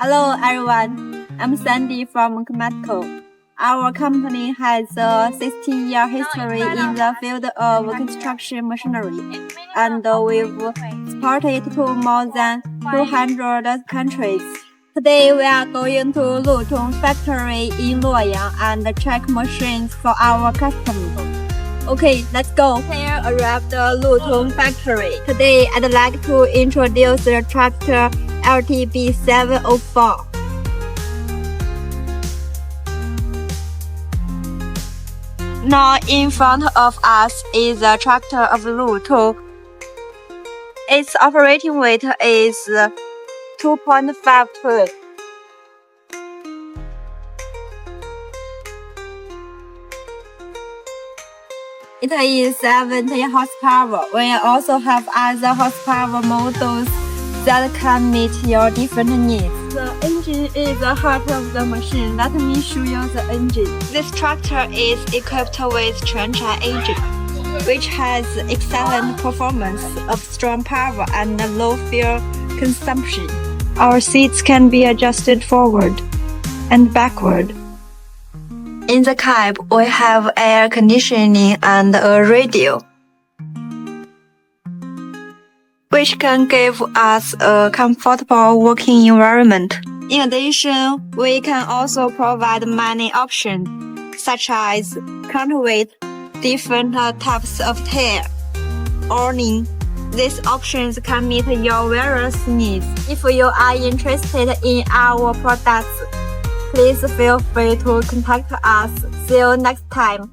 Hello everyone, I'm Sandy from KOMATCO. Our company has a 16-year history in the field of construction machinery, and we've exported to more than 200 countries. Today we are going to Lutong factory in Luoyang and check machines for our customers. Okay, let's go. Here arrived the Lutong factory. Today I'd like to introduce the tractor LTB704. Now in front of us is the tractor of Lutong. Its operating weight is 2.5 tons. It is 70 horsepower. We also have other horsepower models that can meet your different needs. The engine is the heart of the machine. Let me show you the engine. This tractor is equipped with Quanchai engine, which has excellent performance of strong power and low fuel consumption. Our seats can be adjusted forward and backward. In the cab, we have air conditioning and a radio, which can give us a comfortable working environment. In addition, we can also provide many options, such as counterweight, different types of tire, awning. These options can meet your various needs. If you are interested in our products, please feel free to contact us. See you next time.